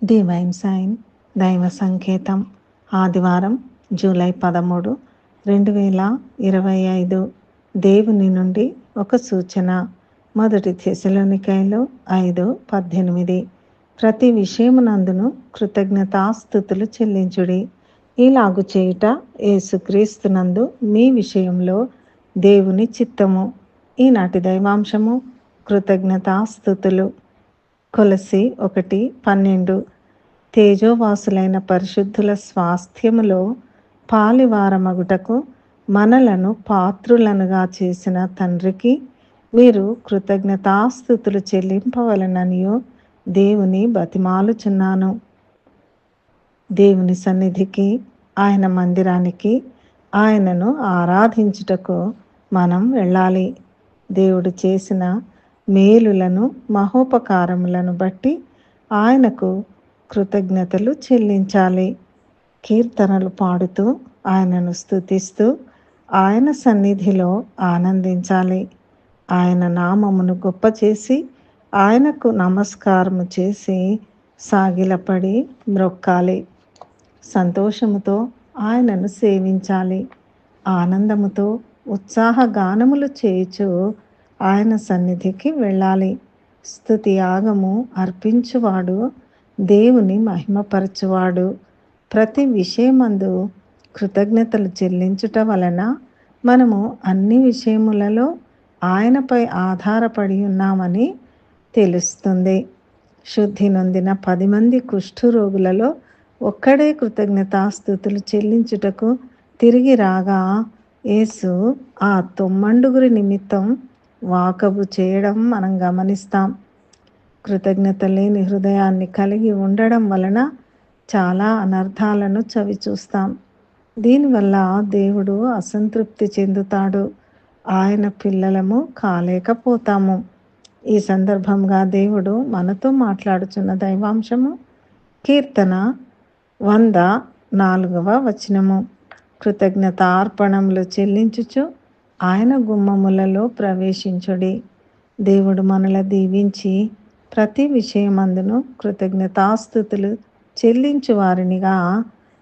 Divine sign దైవ సంకేతం ఆదివారం జూలై 13, 2025 దేవుని నుండి ఒక సూచన. 1 తెస్సలోనికైలు 5:18 ప్రతి విషయమునందును కృతజ్ఞతాస్తుతులు చెల్లించుడి, ఇలాగు చేయుట యేసుక్రీస్తునందు మీ విషయంలో దేవుని చిత్తము. ఈనాటి దైవాంశము కృతజ్ఞతాస్తుతులు. కొలస్సీ 1:12 తేజోవాసులైన పరిశుద్ధుల స్వాస్థ్యములో పాలివారమగుటకు మనలను పాత్రులనుగా చేసిన తండ్రికి మీరు కృతజ్ఞతాస్తుతులు చెల్లింపవలెననియు దేవుని బతిమాలుచున్నాను. దేవుని సన్నిధికి, ఆయన మందిరానికి, ఆయనను ఆరాధించుటకు మనం వెళ్ళాలి. దేవుడు చేసిన మేలులను, మహోపకారములను బట్టి ఆయనకు కృతజ్ఞతలు చెల్లించాలి. కీర్తనలు పాడుతూ, ఆయనను స్తుతిస్తూ, ఆయన సన్నిధిలో ఆనందించాలి. ఆయన నామమును గొప్ప చేసి, ఆయనకు నమస్కారము చేసి సాగిలపడి మ్రొక్కాలి. సంతోషముతో ఆయనను సేవించాలి. ఆనందముతో ఉత్సాహగానములు చేయుచు ఆయన సన్నిధికి వెళ్ళాలి. స్తుతి యాగము అర్పించువాడు దేవుని మహిమపరచువాడు. ప్రతి విషయమందు కృతజ్ఞతలు చెల్లించుట వలన మనము అన్ని విషయములలో ఆయనపై ఆధారపడి ఉన్నామని తెలుస్తుంది. శుద్ధి నొందిన 10 మంది కుష్ఠరోగులలో ఒక్కడే కృతజ్ఞతాస్తుతులు చెల్లించుటకు తిరిగి రాగా యేసు ఆ 9 నిమిత్తం వాకబు చేయడం మనం గమనిస్తాం. కృతజ్ఞత లేని హృదయాన్ని కలిగి ఉండడం వలన చాలా అనర్థాలను చవిచూస్తాం. దీనివల్ల దేవుడు అసంతృప్తి చెందుతాడు. ఆయన పిల్లలము కాలేకపోతాము. ఈ సందర్భంగా దేవుడు మనతో మాట్లాడుచున్న దైవాంశము కీర్తన 104 కృతజ్ఞతార్పణములు చెల్లించుచు ఆయన గుమ్మములలో ప్రవేశించుడి. దేవుడు మనల దీవించి ప్రతి విషయమందును కృతజ్ఞతాస్తుతులు చెల్లించు వారినిగా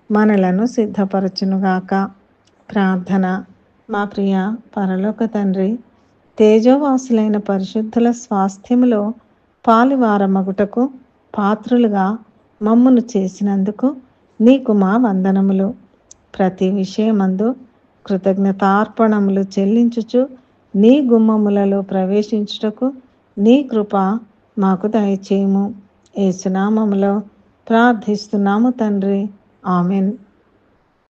మనలను సిద్ధపరచునుగాక. ప్రార్థన. మా ప్రియ పరలోక తండ్రి, తేజోవాసులైన పరిశుద్ధుల స్వాస్థ్యములో పాలివారమగుటకు పాత్రులుగా మమ్మును చేసినందుకు నీకు మా వందనములు. ప్రతి విషయమందు కృతజ్ఞతార్పణములు చెల్లించుచు నీ గుమ్మములలో ప్రవేశించుటకు నీ కృప మాకు దయచేయము. యేసు నామములో ప్రార్థిస్తున్నాము తండ్రి. ఆమెన్.